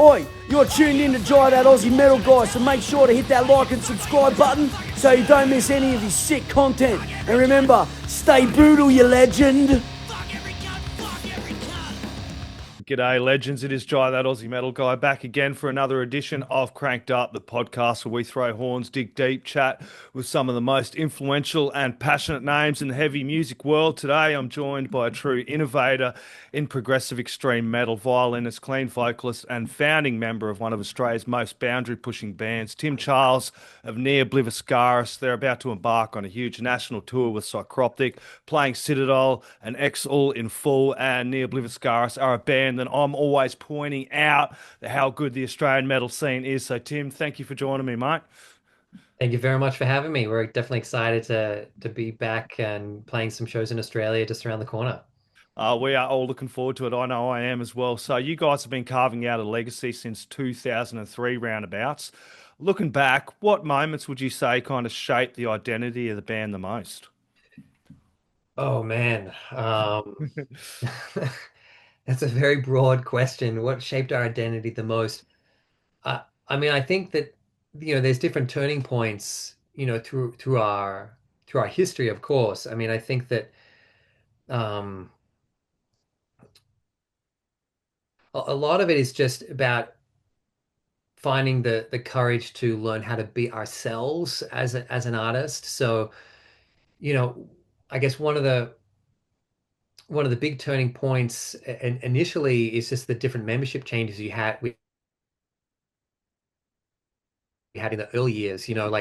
Oi, you're tuned in to Jai That Aussie Metal Guy, so make sure to hit that like and subscribe button so you don't miss any of his sick content. And remember, stay brutal, you legend. G'day, legends. It is Jai, that Aussie metal guy, back again for another edition of Crankk'd Up, the podcast where we throw horns, dig deep, chat with some of the most influential and passionate names in the heavy music world. Today, I'm joined by a true innovator in progressive extreme metal, violinist, clean vocalist, and founding member of one of Australia's most boundary-pushing bands, Tim Charles of Ne Obliviscaris. They're about to embark on a huge national tour with Psycroptic, playing Citadel and Exul in full, and Ne Obliviscaris are a band that I'm always pointing out how good the Australian metal scene is. So, Tim, thank you for joining me, mate. Thank you very much for having me. We're definitely excited to be back and playing some shows in Australia just around the corner. We are all looking forward to it. I know I am as well. So, you guys have been carving out a legacy since 2003 roundabouts. Looking back, what moments would you say kind of shaped the identity of the band the most? Oh man, that's a very broad question. What shaped our identity the most? I mean, I think that there's different turning points, through our history, of course. I mean, I think that um, a lot of it is just about finding the courage to learn how to be ourselves as an artist. So, you know, I guess one of the big turning points initially is just the different membership changes we had in the early years. Zen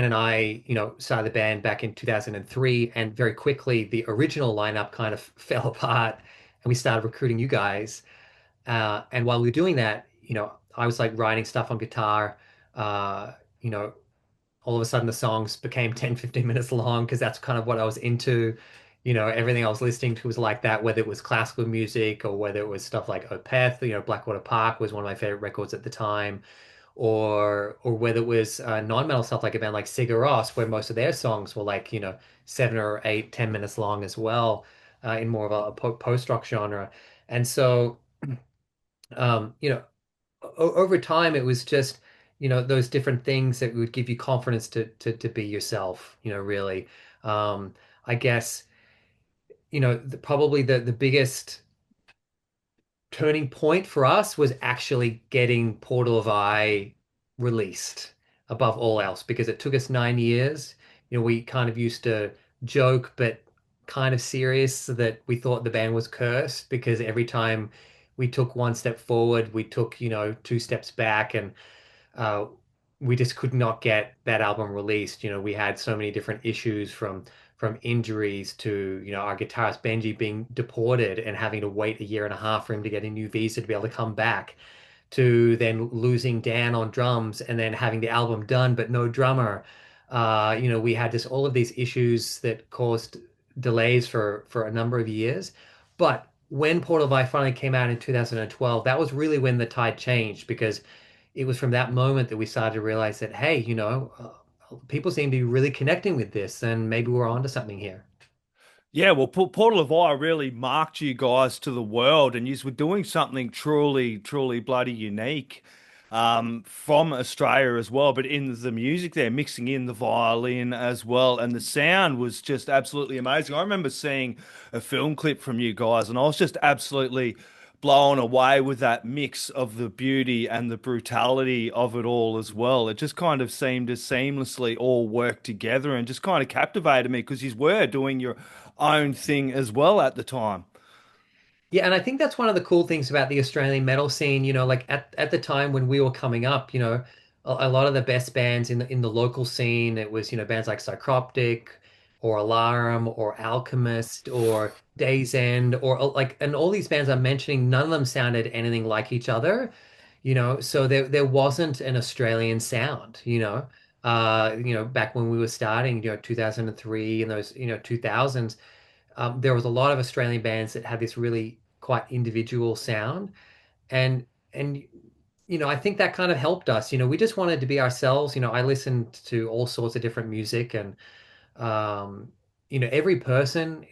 and I, started the band back in 2003, and very quickly the original lineup kind of fell apart, and we started recruiting you guys. And while we were doing that, I was like writing stuff on guitar. Uh, you know, all of a sudden the songs became 10, 15 minutes long because that's kind of what I was into. Everything I was listening to was like that, whether it was classical music or whether it was stuff like Opeth, Blackwater Park was one of my favorite records at the time, or whether it was non-metal stuff like a band like Sigur Rós, where most of their songs were like, 7 or 8, 10 minutes long as well, in more of a post-rock genre. And so, um, you know, over time, it was just, those different things that would give you confidence to be yourself, really. I guess, probably the biggest turning point for us was actually getting Portal of I released above all else, because it took us 9 years. We kind of used to joke, but kind of serious, that we thought the band was cursed because every time we took one step forward, we took, two steps back, and uh, we just could not get that album released. We had so many different issues, from injuries to, our guitarist Benji being deported and having to wait a year and a half for him to get a new visa to be able to come back, to then losing Dan on drums and then having the album done but no drummer. We had this all of these issues that caused delays for a number of years. But when Portal by finally came out in 2012, that was really when the tide changed, because it was from that moment that we started to realize that, hey, people seem to be really connecting with this, and maybe we're onto something here. Yeah, well, Portal of I really marked you guys to the world, and you were doing something truly, truly bloody unique, from Australia as well. But in the music, there, mixing in the violin as well, and the sound was just absolutely amazing. I remember seeing a film clip from you guys, and I was just absolutely blown away with that mix of the beauty and the brutality of it all as well. It just kind of seemed to seamlessly all work together and just kind of captivated me because you were doing your own thing as well at the time. Yeah, and I think that's one of the cool things about the Australian metal scene. Like at the time when we were coming up, a lot of the best bands in the local scene, it was, bands like Psycroptic or Alarm or Alchemist or Days End, or like, and all these bands I'm mentioning, none of them sounded anything like each other, so there wasn't an Australian sound, back when we were starting, 2003 and those, 2000s. There was a lot of Australian bands that had this really quite individual sound, and and I think that kind of helped us. We just wanted to be ourselves. I listened to all sorts of different music, and um, every person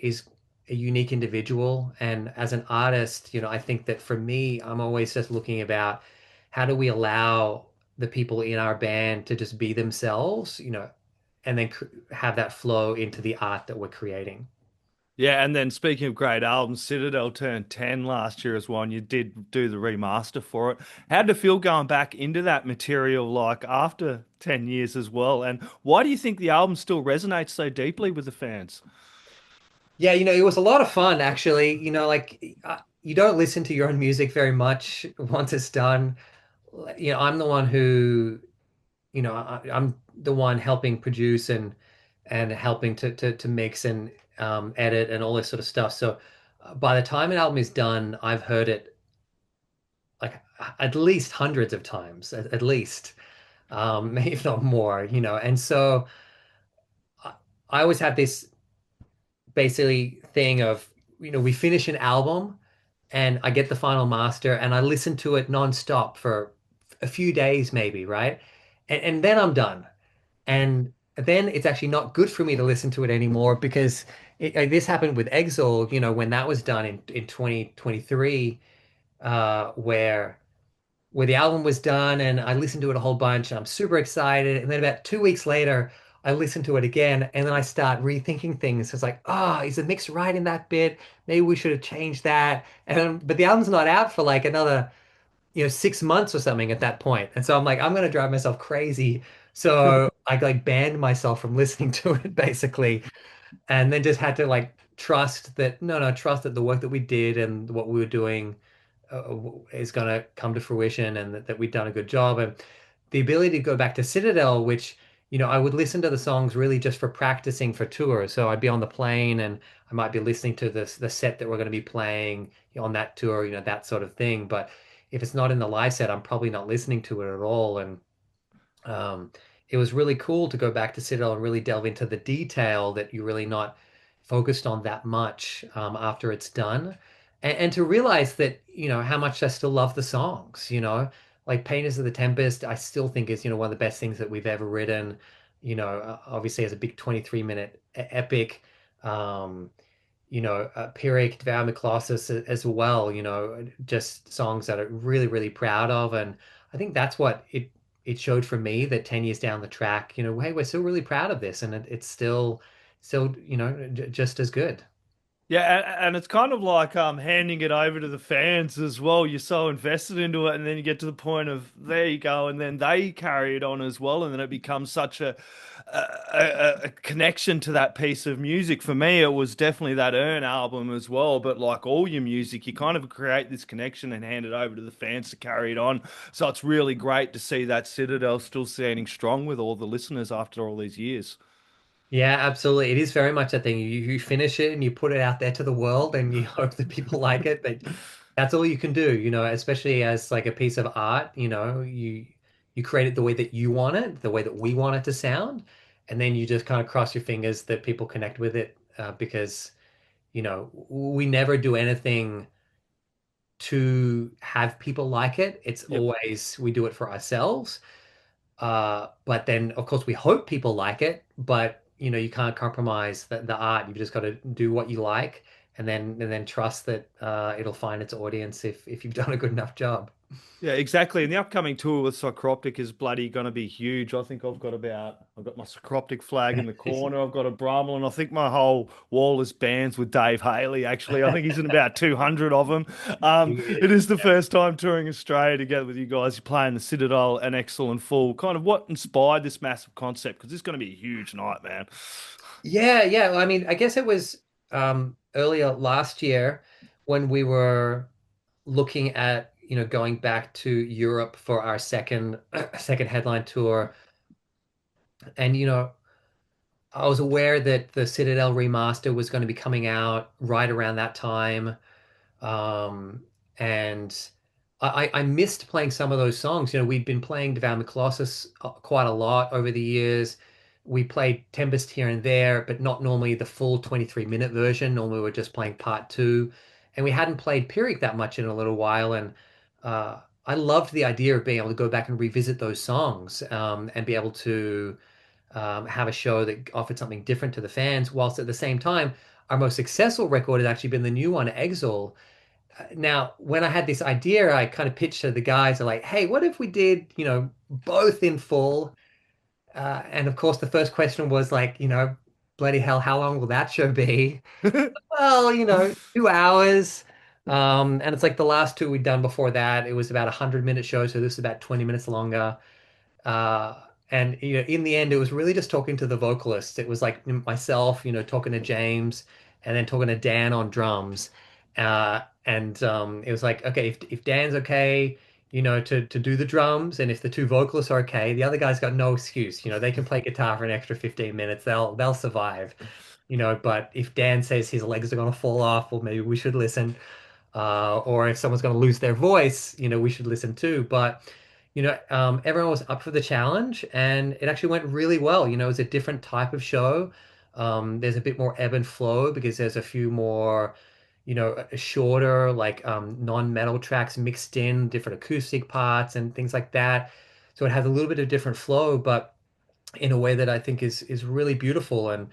a unique individual. And as an artist, I think that for me, I'm always just looking about how do we allow the people in our band to just be themselves, and then have that flow into the art that we're creating. Yeah, and then speaking of great albums, Citadel turned 10 last year as well, and you did do the remaster for it. How did it feel going back into that material like after 10 years as well? And why do you think the album still resonates so deeply with the fans? Yeah, it was a lot of fun actually. Like you don't listen to your own music very much once it's done. I'm the one who, I'm the one helping produce and helping to mix and edit and all this sort of stuff. So by the time an album is done, I've heard it like at least hundreds of times, at least, if not more. And so I, I always have this basically thing of, we finish an album and I get the final master and I listen to it nonstop for a few days maybe, right? And then I'm done. And then it's actually not good for me to listen to it anymore because this happened with Exul, when that was done in 2023, where the album was done and I listened to it a whole bunch. I'm super excited. And then about 2 weeks later, I listen to it again and then I start rethinking things. It's like, oh, is the mix right in that bit? Maybe we should have changed that. But the album's not out for like another, 6 months or something at that point. And so I'm like, I'm gonna drive myself crazy. So I like banned myself from listening to it basically, and then just had to like trust that no, trust that the work that we did and what we were doing is going to come to fruition and that we've done a good job. And the ability to go back to Citadel, which, I would listen to the songs really just for practicing for tours. So I'd be on the plane and I might be listening to the set that we're going to be playing on that tour, that sort of thing. But if it's not in the live set, I'm probably not listening to it at all. And um, it was really cool to go back to Citadel and really delve into the detail that you're really not focused on that much after it's done. And to realize that, how much I still love the songs, like Painters of the Tempest, I still think is, one of the best things that we've ever written, obviously as a big 23-minute epic, um, Pyrrhic, Devour Me Colossus as well, just songs that I'm really, really proud of. And I think that's what it showed for me that 10 years down the track, hey, we're still really proud of this and it's still, just as good. Yeah, and it's kind of like handing it over to the fans as well. You're so invested into it, and then you get to the point of there you go, and then they carry it on as well, and then it becomes such a connection to that piece of music. For me, it was definitely that Earn album as well. But like all your music, you kind of create this connection and hand it over to the fans to carry it on. So it's really great to see that Citadel still standing strong with all the listeners after all these years. Yeah, absolutely. It is very much a thing. You finish it and you put it out there to the world and you hope that people like it. But that's all you can do, especially as like a piece of art, you create it the way that you want it, the way that we want it to sound, and then you just kind of cross your fingers that people connect with it because, we never do anything to have people like it. It's Yep. always we do it for ourselves. But then, of course, we hope people like it, but you can't compromise the art. You've just got to do what you like, and then trust that it'll find its audience if you've done a good enough job. Yeah, exactly. And the upcoming tour with Psycroptic is bloody going to be huge. I think I've got my Psycroptic flag in the corner. I've got a Brummel, and I think my whole wall is bands with Dave Haley. Actually, I think he's in about 200 of them. It is the first time touring Australia together with you guys. You're playing the Citadel and Excellent Full. Kind of what inspired this massive concept? Because it's going to be a huge night, man. Yeah, yeah. Well, I mean, I guess it was earlier last year when we were looking at going back to Europe for our second headline tour, and I was aware that the Citadel remaster was going to be coming out right around that time. And I missed playing some of those songs. We'd been playing Devour Me Colossus quite a lot over the years. We played Tempest here and there, but not normally the full 23-minute version. Normally we're just playing part two. And we hadn't played Pyrrhic that much in a little while. And I loved the idea of being able to go back and revisit those songs and be able to have a show that offered something different to the fans, whilst at the same time, our most successful record has actually been the new one, Exul. Now, when I had this idea, I kind of pitched to the guys, like, hey, what if we did, both in full? And of course, the first question was like, bloody hell, how long will that show be? Well, 2 hours. And it's like the last two we'd done before that, it was about a 100-minute show, so this is about 20 minutes longer. Uh, and in the end, it was really just talking to the vocalists. It was like myself, talking to James, and then talking to Dan on drums. And it was like, okay, if Dan's okay, to do the drums, and if the two vocalists are okay, the other guy's got no excuse. They can play guitar for an extra 15 minutes. They'll survive. But if Dan says his legs are gonna fall off, well, maybe we should listen. Or if someone's going to lose their voice, we should listen too. But, everyone was up for the challenge and it actually went really well. It was a different type of show. There's a bit more ebb and flow because there's a few more, shorter, like non-metal tracks mixed in, different acoustic parts and things like that. So it has a little bit of different flow, but in a way that I think is really beautiful. And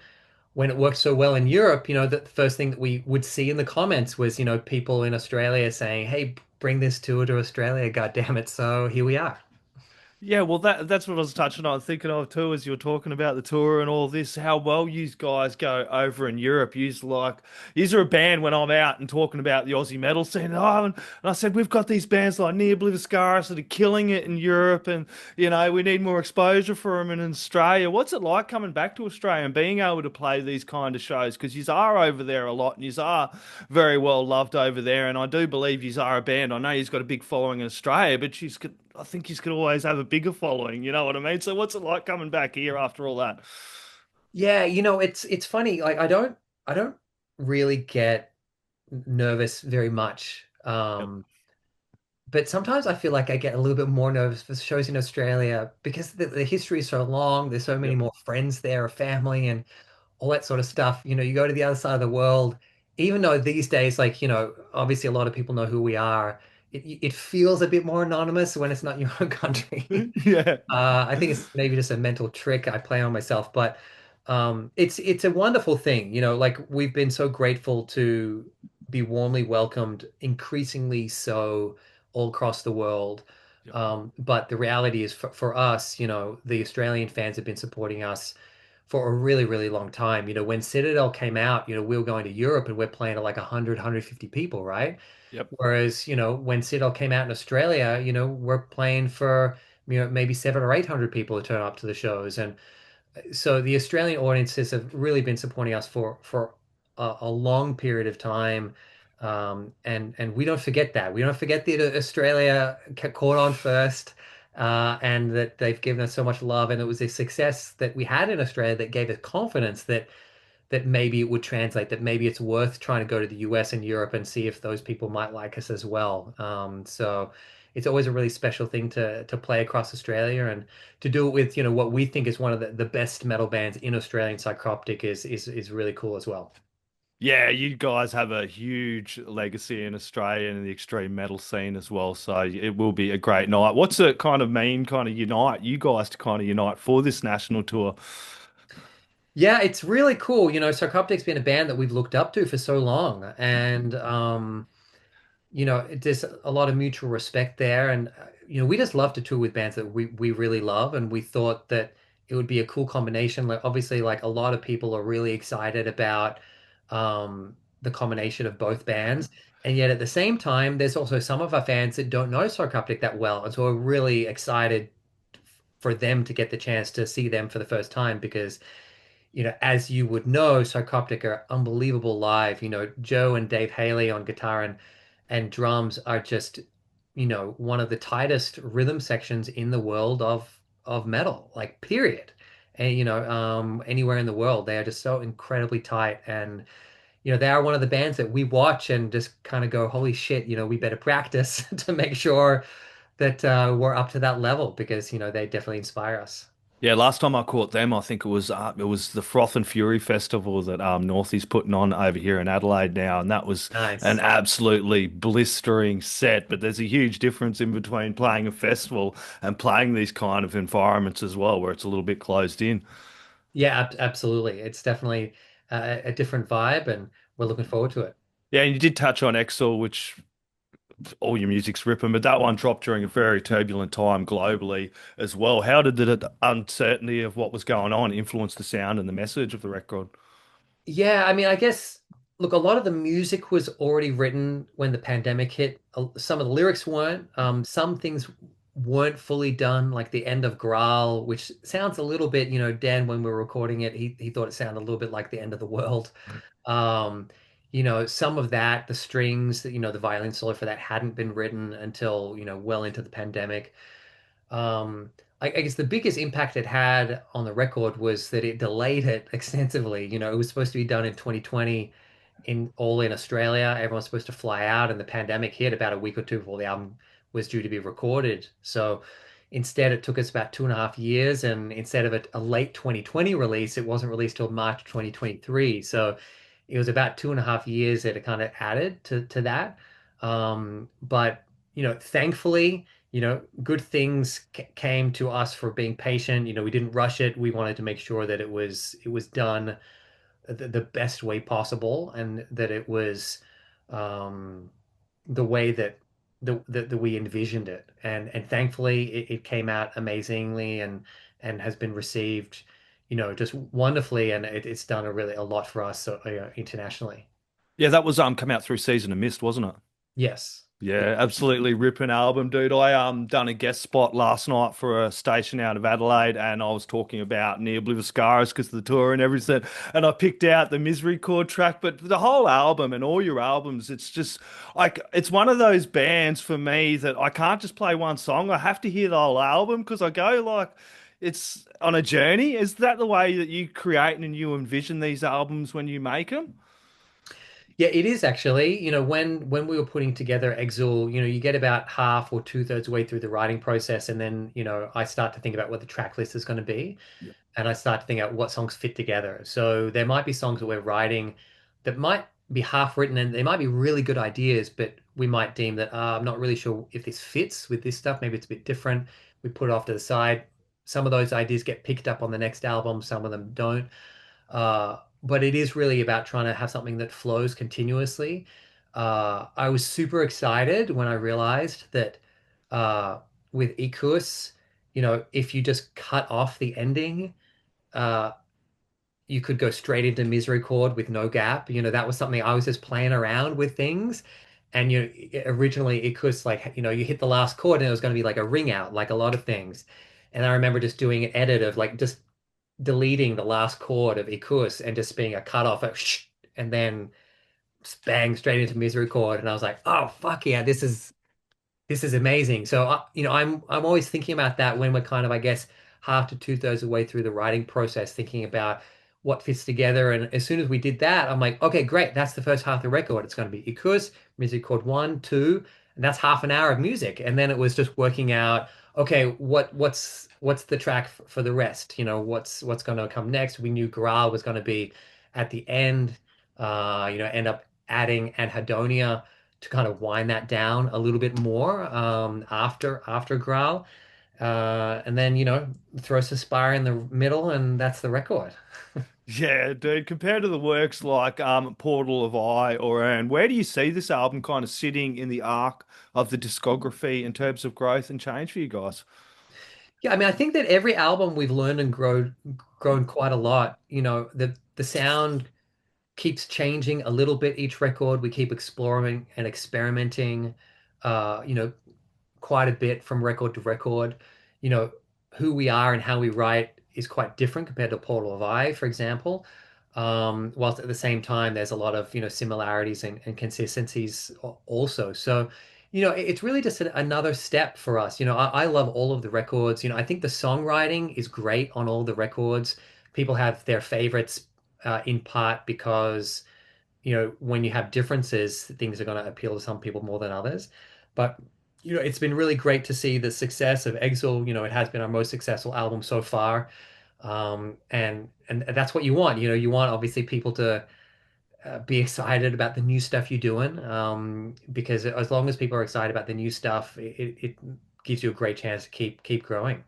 when it worked so well in Europe, the first thing that we would see in the comments was, people in Australia saying, "Hey, bring this tour to Australia, God damn it!" So here we are. Yeah, well, that's what I was touching on, thinking of too, as you were talking about the tour and all this, how well you guys go over in Europe. Yous are a band when I'm out and talking about the Aussie metal scene. And I said, we've got these bands like Ne Obliviscaris that are killing it in Europe, and we need more exposure for them in Australia. What's it like coming back to Australia and being able to play these kind of shows? Because yous are over there a lot, and yous are very well loved over there, and I do believe yous are a band. I know you've got a big following in Australia, but I think he's could always have a bigger following, you know what I mean? So what's it like coming back here after all that? Yeah, it's funny. Like I don't really get nervous very much. Yep. But sometimes I feel like I get a little bit more nervous for shows in Australia because the history is so long. There's so many Yep. more friends there, a family, and all that sort of stuff. You go to the other side of the world, even though these days, like, obviously a lot of people know who we are. It feels a bit more anonymous when it's not your own country. Yeah. I think it's maybe just a mental trick I play on myself, but it's a wonderful thing. Like we've been so grateful to be warmly welcomed, increasingly so all across the world. Yep. But the reality is for us, the Australian fans have been supporting us for a really, really long time. When Citadel came out, we were going to Europe and we're playing to like 100, 150 people, right? Yep. Whereas, when Citadel came out in Australia, we're playing for, maybe 700 or 800 people to turn up to the shows. And so the Australian audiences have really been supporting us for a long period of time. And we don't forget that. We don't forget that Australia caught on first, and that they've given us so much love. And it was a success that we had in Australia that gave us confidence that maybe it would translate, that maybe it's worth trying to go to the US and Europe and see if those people might like us as well. So it's always a really special thing to play across Australia and to do it with, what we think is one of the best metal bands in Australia. Psycroptic is really cool as well. Yeah, you guys have a huge legacy in Australia and the extreme metal scene as well. So it will be a great night. What's it kind of mean, kind of unite you guys to kind of unite for this national tour? Yeah, it's really cool. Psycroptic's been a band that we've looked up to for so long, and there's a lot of mutual respect there. And, we just love to tour with bands that we really love. And we thought that it would be a cool combination. Like, obviously, like a lot of people are really excited about the combination of both bands. And yet at the same time, there's also some of our fans that don't know Psycroptic that well. And so we're really excited for them to get the chance to see them for the first time because as you would know, Psycroptic are unbelievable live. Joe and Dave Haley on guitar and drums are just, one of the tightest rhythm sections in the world of metal, like period. And anywhere in the world, they are just so incredibly tight. And they are one of the bands that we watch and just kind of go, holy shit, we better practice to make sure that we're up to that level because they definitely inspire us. Yeah, last time I caught them, I think it was the Froth and Fury Festival that Northie's putting on over here in Adelaide now, and that was an Nice. absolutely blistering set. But there's a huge difference in between playing a festival and playing these kind of environments as well, where it's a little bit closed in. Yeah, absolutely. It's definitely a different vibe, and we're looking forward to it. Yeah, and you did touch on Exul, which all your music's ripping, but that one dropped during a very turbulent time globally as well. How did the uncertainty of what was going on influence the sound and the message of the record? Yeah, I mean, I guess, look, a lot of the music was already written when the pandemic hit. Some of the lyrics weren't. Some things weren't fully done, like the end of Graal, which sounds a little bit, Dan, when we were recording it, he thought it sounded a little bit like the end of the world. Um, some of that, the strings, the violin solo for that hadn't been written until, well into the pandemic. I guess the biggest impact it had on the record was that it delayed it extensively. It was supposed to be done in 2020 in Australia. Everyone's supposed to fly out, and the pandemic hit about a week or two before the album was due to be recorded. So instead, it took us about 2.5 years, and instead of a late 2020 release, it wasn't released till March 2023. So it was about 2.5 years that it kind of added to that. But thankfully, good things came to us for being patient. We didn't rush it. We wanted to make sure that it was done the best way possible, and that it was um, the way that we envisioned it. And thankfully, it came out amazingly, and has been received, just wonderfully, and it's done a lot for us, so, internationally. Yeah, that was come out through Season of Mist, wasn't it? Yes. Yeah. Yeah, absolutely ripping album, dude. I done a guest spot last night for a station out of Adelaide, and I was talking about Ne Obliviscaris because of the tour and everything. And I picked out the Misery Chord track, but the whole album and all your albums, it's just like it's one of those bands for me that I can't just play one song. I have to hear the whole album because I go like it's on a journey. Is that the way that you create and you envision these albums when you make them? Yeah, it is actually. When we were putting together Exul, you get about half or two-thirds way through the writing process, and then, I start to think about what the track list is going to be, and I start to think out what songs fit together. So there might be songs that we're writing that might be half written, and they might be really good ideas, but we might deem that I'm not really sure if this fits with this stuff. Maybe it's a bit different. We put it off to the side. Some of those ideas get picked up on the next album, some of them don't. But it is really about trying to have something that flows continuously. I was super excited when I realized that with Ikus, if you just cut off the ending, uh, you could go straight into Misery Chord with no gap. That was something I was just playing around with things. And originally Ikus, like, you hit the last chord and it was going to be like a ring out, like a lot of things. And I remember just doing an edit of like just deleting the last chord of Ikus and just being a cutoff of and then bang straight into Misery Chord. And I was like, oh fuck yeah, this is amazing. So I'm always thinking about that when we're kind of, I guess, half to two-thirds of the way through the writing process, thinking about what fits together. And as soon as we did that, I'm like, okay, great, that's the first half of the record. It's going to be Ikus, music chord 1, 2, and that's half an hour of music. And then it was just working out, okay, what's the track for the rest? What's going to come next? We knew Graal was going to be at the end. End up adding Anhedonia to kind of wind that down a little bit more, after Graal. And then, throw Suspire in the middle, and that's the record. Yeah, dude, compared to the works like Portal of Eye or Urn, where do you see this album kind of sitting in the arc of the discography in terms of growth and change for you guys? Yeah, I mean, I think that every album we've learned and grown quite a lot. The sound keeps changing a little bit each record. We keep exploring and experimenting, uh, you know, quite a bit from record to record. You know, who we are and how we write is quite different compared to Portal of Eye, for example. Whilst at the same time, there's a lot of, similarities and consistencies also. So, it's really just another step for us. I love all of the records. I think the songwriting is great on all the records. People have their favorites, in part because, when you have differences, things are going to appeal to some people more than others. But it's been really great to see the success of Exile. It has been our most successful album so far. And that's what you want. You want obviously people to be excited about the new stuff you're doing. Because as long as people are excited about the new stuff, it gives you a great chance to keep growing.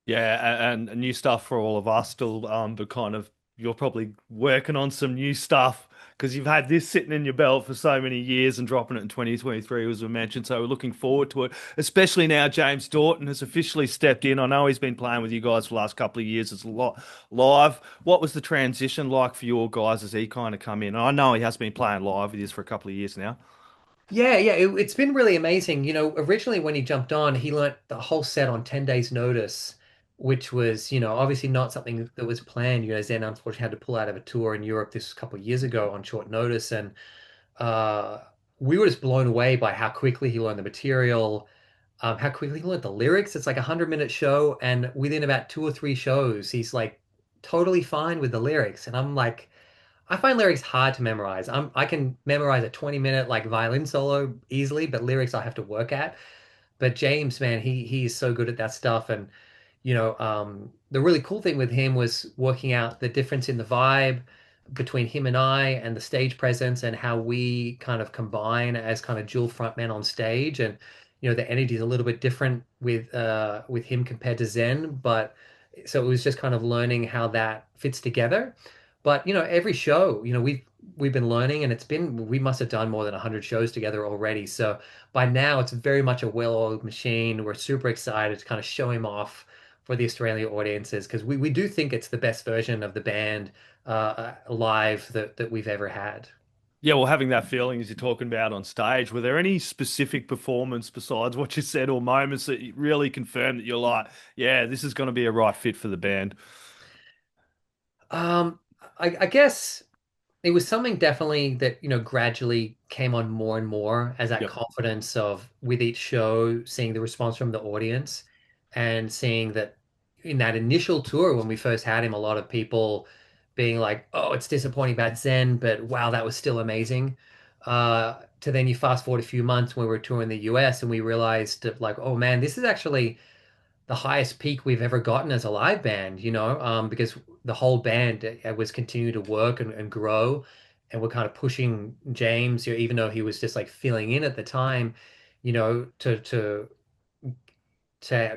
Yeah, and new stuff for all of us still, but kind of you're probably working on some new stuff because you've had this sitting in your belt for so many years and dropping it in 2023, as we mentioned. So we're looking forward to it, especially now James Dorton has officially stepped in. I know he's been playing with you guys for the last couple of years. It's a lot live. What was the transition like for your guys as he kind of come in? And I know he has been playing live with you for a couple of years now. Yeah, yeah, it's been really amazing. Originally when he jumped on, he learnt the whole set on 10 days notice, which was, obviously not something that was planned. Zen unfortunately had to pull out of a tour in Europe this couple of years ago on short notice, and uh, we were just blown away by how quickly he learned the material, how quickly he learned the lyrics. It's like a 100-minute show, and within about 2 or 3 shows, he's like totally fine with the lyrics. And I'm like, I find lyrics hard to memorize. I can memorize a 20-minute like violin solo easily, but lyrics I have to work at. But James, man, he's so good at that stuff. And the really cool thing with him was working out the difference in the vibe between him and I and the stage presence and how we kind of combine as kind of dual frontmen on stage. And the energy is a little bit different with him compared to Zen, but so it was just kind of learning how that fits together. But every show, we've been learning, and we must have done more than 100 shows together already. So by now it's very much a well-oiled machine. We're super excited to kind of show him off for the Australian audiences because we do think it's the best version of the band live that we've ever had. Yeah, well, having that feeling as you're talking about on stage, were there any specific performance besides what you said or moments that you really confirmed that you're like, yeah, this is going to be a right fit for the band? Um, I guess it was something definitely that, gradually came on more and more as that Yep. confidence of with each show, seeing the response from the audience and seeing that in that initial tour when we first had him, a lot of people being like, oh, it's disappointing about Zen, but wow, that was still amazing. To then you fast forward a few months when we were touring the US and we realized that like, oh man, this is actually the highest peak we've ever gotten as a live band, because the whole band was continuing to work and grow, and we're kind of pushing James, even though he was just like filling in at the time, to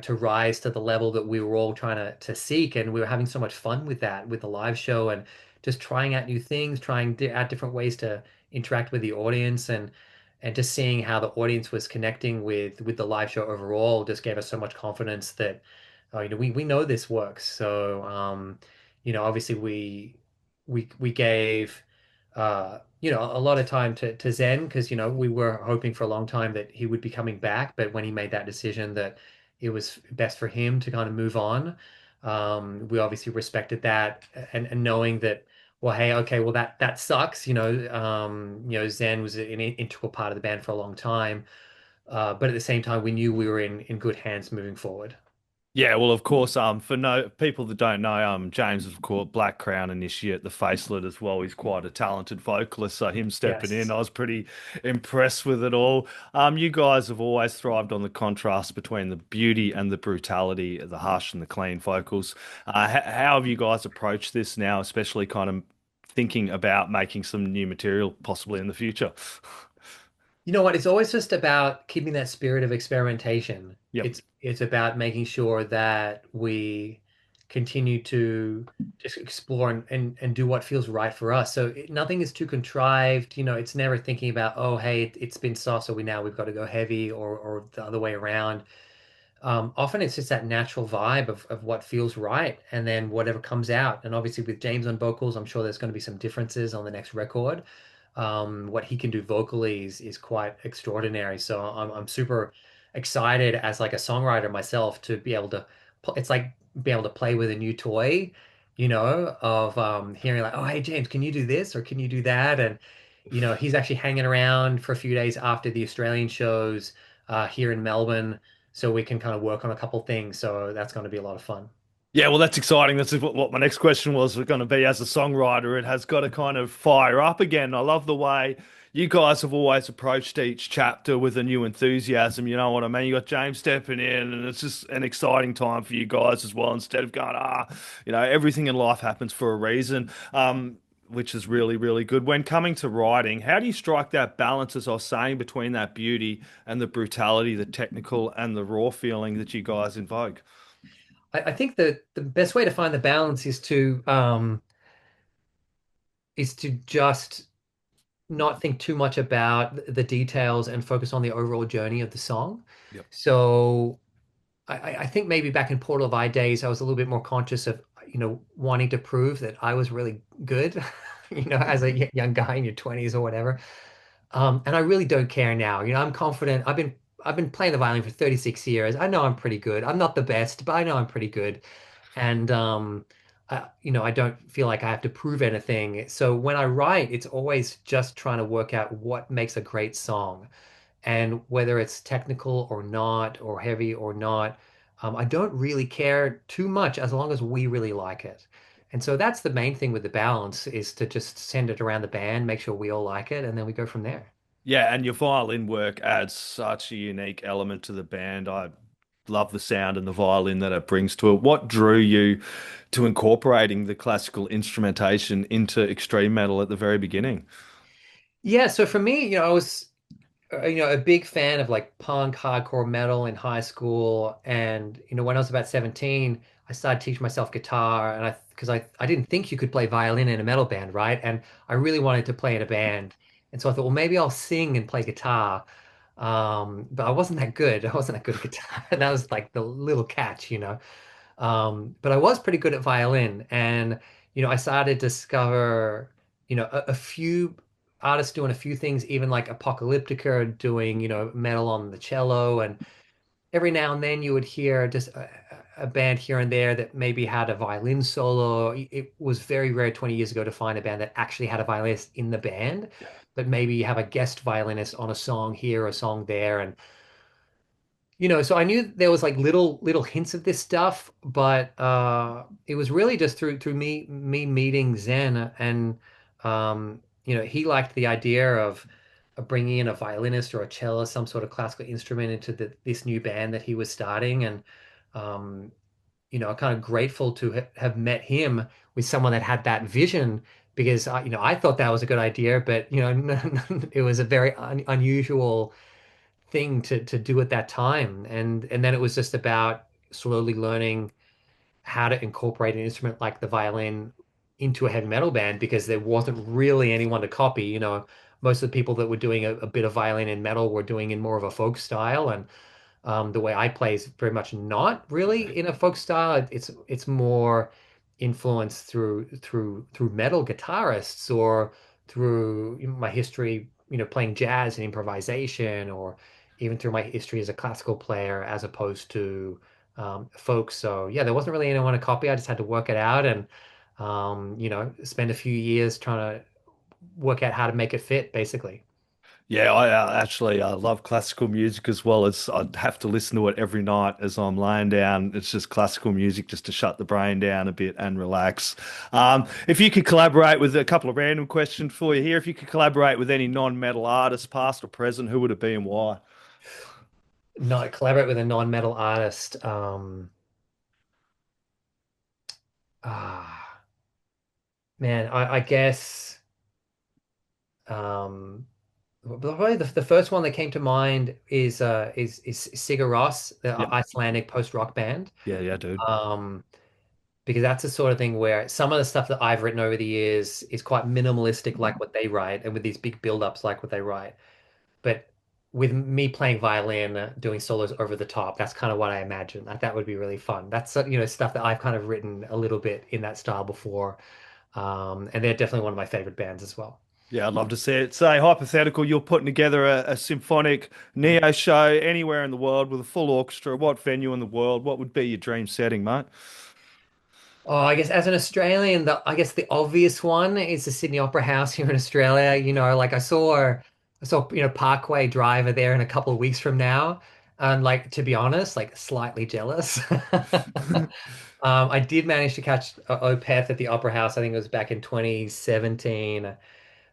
rise to the level that we were all trying to seek, and we were having so much fun with that, with the live show, and just trying out new things, trying out different ways to interact with the audience, and just seeing how the audience was connecting with the live show overall just gave us so much confidence that we know this works. So obviously we gave a lot of time to Zen because we were hoping for a long time that he would be coming back, but when he made that decision that it was best for him to kind of move on, we obviously respected that, and knowing that, well, hey, okay, well that sucks. Zen was an integral part of the band for a long time, but at the same time, we knew we were in good hands moving forward. Yeah, well, of course, for no people that don't know, James is of course Black Crown initiate, the facelet as well. He's quite a talented vocalist, so him stepping in, Yes. I was pretty impressed with it all. You guys have always thrived on the contrast between the beauty and the brutality, the harsh and the clean vocals. How have you guys approached this now, especially kind of thinking about making some new material possibly in the future? You know what? It's always just about keeping that spirit of experimentation. Yep. It's about making sure that we continue to just explore and do what feels right for us. So nothing is too contrived. It's never thinking about, oh, hey, it's been soft, so we've got to go heavy, or the other way around. Often it's just that natural vibe of what feels right, and then whatever comes out. And obviously with James on vocals, I'm sure there's going to be some differences on the next record. What he can do vocally is quite extraordinary. So I'm super excited as like a songwriter myself to be able to. It's like be able to play with a new toy, of hearing like, oh, hey James, can you do this or can you do that? And he's actually hanging around for a few days after the Australian shows here in Melbourne, so we can kind of work on a couple things. So that's going to be a lot of fun. Yeah, well, that's exciting. That's what my next question was going to be. As a songwriter, it has got to kind of fire up again. I love the way you guys have always approached each chapter with a new enthusiasm. You know what I mean? You got James stepping in, and it's just an exciting time for you guys as well. Instead of going, everything in life happens for a reason. Which is really, really good. When coming to writing, how do you strike that balance, as I was saying, between that beauty and the brutality, the technical and the raw feeling that you guys invoke? I think that the best way to find the balance is to is to just not think too much about the details and focus on the overall journey of the song. Yep. So I think maybe back in Portal of I days, I was a little bit more conscious of, wanting to prove that I was really good, as a young guy in your 20s or whatever. And I really don't care now. I'm confident. I've been playing the violin for 36 years. I know I'm pretty good. I'm not the best, but I know I'm pretty good. And I don't feel like I have to prove anything. So when I write, it's always just trying to work out what makes a great song. And whether it's technical or not, or heavy or not, I don't really care too much as long as we really like it. And so that's the main thing with the balance, is to just send it around the band, make sure we all like it, and then we go from there. Yeah, and your violin work adds such a unique element to the band. I love the sound and the violin that it brings to it. What drew you to incorporating the classical instrumentation into extreme metal at the very beginning? Yeah, so for me, I was a big fan of like punk, hardcore metal in high school. And, when I was about 17, I started teaching myself guitar, and because I didn't think you could play violin in a metal band, right? And I really wanted to play in a band. And so I thought, well, maybe I'll sing and play guitar. But I wasn't that good. I wasn't that good at guitar. That was like the little catch. But I was pretty good at violin, and I started to discover, a few artists doing a few things, even like Apocalyptica doing, metal on the cello, and every now and then you would hear just a band here and there that maybe had a violin solo. It was very rare 20 years ago to find a band that actually had a violinist in the band, but maybe you have a guest violinist on a song here, a song there, and so I knew there was like little hints of this stuff, but it was really just through me meeting Zen, and he liked the idea of bringing in a violinist or a cellist, some sort of classical instrument into this new band that he was starting, and um, kind of grateful to have met him with someone that had that vision, because I thought that was a good idea, but it was a very unusual thing to do at that time. And then it was just about slowly learning how to incorporate an instrument like the violin into a heavy metal band, because there wasn't really anyone to copy. Most of the people that were doing a bit of violin in metal were doing in more of a folk style, and the way I play is very much not really in a folk style. It's more influenced through metal guitarists, or through my history, playing jazz and improvisation, or even through my history as a classical player, as opposed to folk. So yeah, there wasn't really anyone to copy. I just had to work it out, and spend a few years trying to work out how to make it fit, basically. Yeah, I actually love classical music as well. As I'd have to listen to it every night as I'm laying down. It's just classical music just to shut the brain down a bit and relax. If you could collaborate with a couple of random questions for you here, if you could collaborate with any non-metal artist, past or present, who would it be and why? Not collaborate with a non-metal artist. Ah, man, I guess um, probably the first one that came to mind is Sigur Rós, the Yep. Icelandic post-rock band. Yeah, yeah, dude. Um, because that's the sort of thing where some of the stuff that I've written over the years is quite minimalistic, like what they write, and with these big build-ups, like what they write. But with me playing violin, doing solos over the top, that's kind of what I imagine. Like that would be really fun. That's stuff that I've kind of written a little bit in that style before. And they're definitely one of my favorite bands as well. Yeah, I'd love to see it. Say, hypothetical, you're putting together a symphonic Neo show anywhere in the world with a full orchestra. What venue in the world? What would be your dream setting, mate? Oh, I guess as an Australian, I guess the obvious one is the Sydney Opera House here in Australia. Like I saw, Parkway Driver there in a couple of weeks from now. And like, to be honest, like slightly jealous. I did manage to catch Opeth at the Opera House. I think it was back in 2017,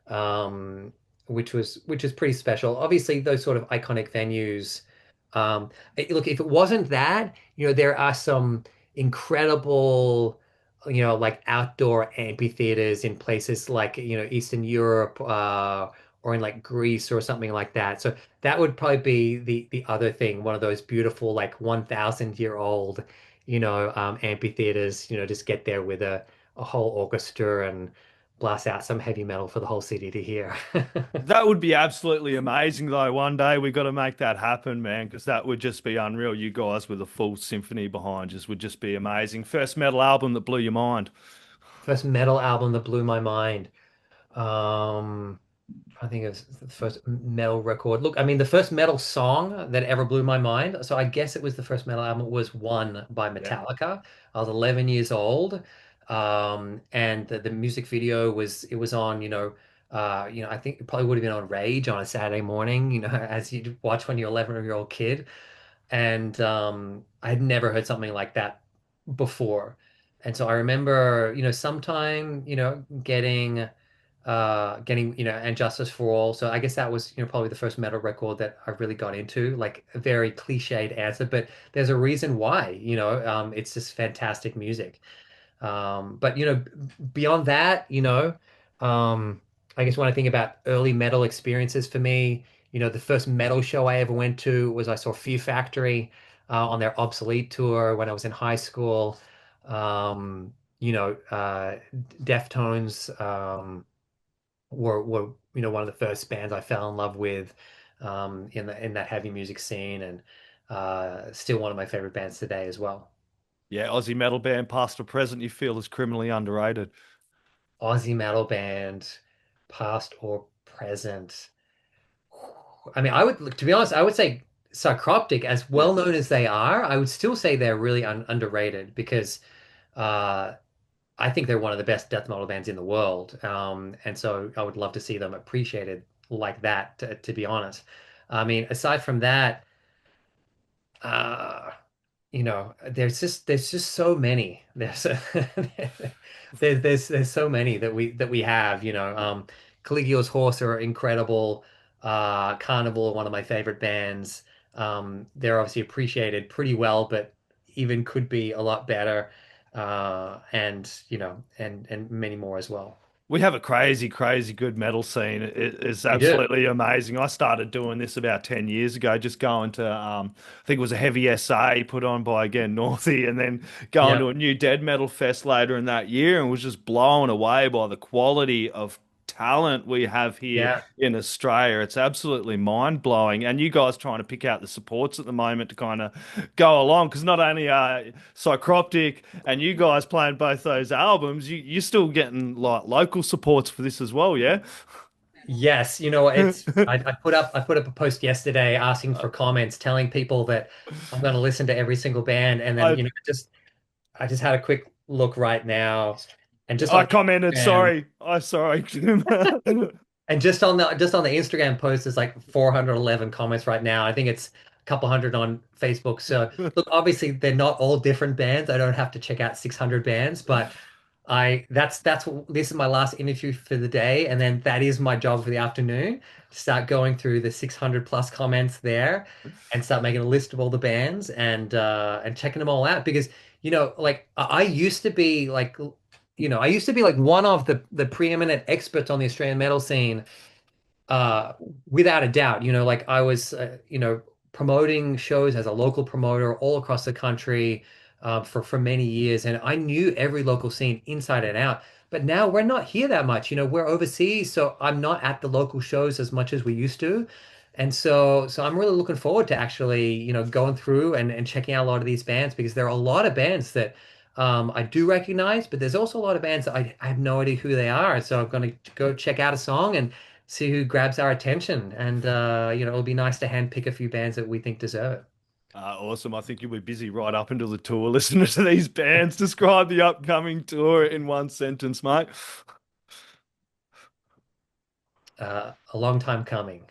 um, which is pretty special. Obviously, those sort of iconic venues. Look, if it wasn't that, there are some incredible, like outdoor amphitheaters in places like, Eastern Europe, or in like Greece or something like that. So that would probably be the other thing, one of those beautiful like 1,000-year-old, amphitheaters. Just get there with a whole orchestra and blast out some heavy metal for the whole city to hear. That would be absolutely amazing, though. One day we got to make that happen, man, because that would just be unreal. You guys with a full symphony behind us would just be amazing. First metal album that blew your mind. First metal album that blew my mind. I think it was the first metal record. Look, I mean, the first metal song that ever blew my mind. So I guess it was the first metal album was One by Yeah. Metallica. I was 11 years old. And the music video was on, I think it probably would have been on Rage on a Saturday morning, as you watch when you're 11-year-old kid. And I had never heard something like that before. And so I remember, sometime, getting and Justice for All. So I guess that was probably the first metal record that I really got into. Like a very cliched answer, but there's a reason why. It's just fantastic music. But beyond that, I guess when I think about early metal experiences for me, the first metal show I ever went to was I saw Fear Factory on their Obsolete tour when I was in high school. Um, Deftones. Were one of the first bands I fell in love with in that heavy music scene, and still one of my favorite bands today as well. Yeah, Aussie metal band, past or present, you feel is criminally underrated. Aussie metal band, past or present. I mean, I would, to be honest, I would say Psycroptic, as Yeah. well known as they are, I would still say they're really underrated because uh, I think they're one of the best death metal bands in the world. And so I would love to see them appreciated like that, to be honest. I mean, aside from that, uh, there's just so many. There's so many that we have. Caligula's Horse are incredible. Carnival, one of my favorite bands. They're obviously appreciated pretty well, but even could be a lot better. And many more as well. We have a crazy, crazy good metal scene. It's We do. absolutely amazing. I started doing this about 10 years ago, just going to, I think it was a heavy SA put on by, again, Northie, and then going to Yeah. a new dead metal fest later in that year and was just blown away by the quality of talent we have here Yeah. in Australia. It's absolutely mind blowing. And you guys trying to pick out the supports at the moment to kind of go along because not only Psycroptic and you guys playing both those albums, you're still getting like local supports for this as well, yeah? Yes, it's I put up a post yesterday asking for comments, telling people that I'm going to listen to every single band, and then I I just had a quick look right now, and just I on commented, Instagram, sorry. I'm sorry. and just on the Instagram post, there's like 411 comments right now. I think it's a couple hundred on Facebook. So look, obviously they're not all different bands. I don't have to check out 600 bands, but this is my last interview for the day, and then that is my job for the afternoon. Start going through the 600 plus comments there, and start making a list of all the bands and checking them all out because like I used to be like one of the preeminent experts on the Australian metal scene, uh, without a doubt. Like I was, promoting shows as a local promoter all across the country, for many years, and I knew every local scene inside and out. But now we're not here that much. We're overseas, so I'm not at the local shows as much as we used to. And so I'm really looking forward to actually, going through and checking out a lot of these bands because there are a lot of bands that I do recognize, but there's also a lot of bands that I have no idea who they are. So I'm going to go check out a song and see who grabs our attention. And it'll be nice to handpick a few bands that we think deserve it. Awesome. I think you'll be busy right up until the tour listening to these bands. Describe the upcoming tour in one sentence, mate. A long time coming.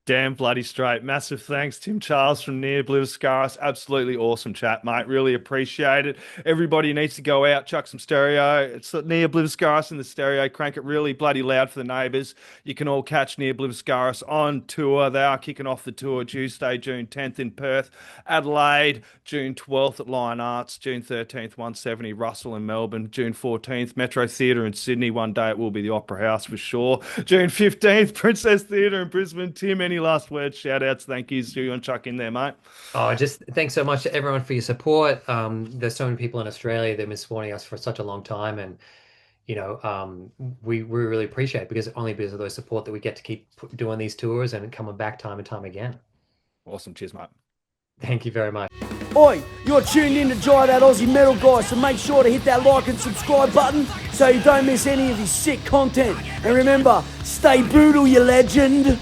Damn bloody straight. Massive thanks, Tim Charles from Ne Obliviscaris. Absolutely awesome chat, mate. Really appreciate it. Everybody needs to go out, chuck some stereo. It's Ne Obliviscaris in the stereo. Crank it really bloody loud for the neighbours. You can all catch Ne Obliviscaris on tour. They are kicking off the tour Tuesday, June 10th in Perth, Adelaide, June 12th at Lion Arts, June 13th, 170 Russell in Melbourne, June 14th, Metro Theatre in Sydney. One day it will be the Opera House for sure. June 15th, Princess Theatre in Brisbane. Tim, any last words, shout outs, thank yous, you want to chuck in there, mate? Oh, just thanks so much to everyone for your support. There's so many people in Australia that have been supporting us for such a long time, and we really appreciate it only because of those support that we get to keep doing these tours and coming back time and time again. Awesome. Cheers, mate. Thank you very much. Oi, you're tuned in to Jai That Aussie Metal Guy, so make sure to hit that like and subscribe button so you don't miss any of his sick content. And remember, stay brutal, you legend.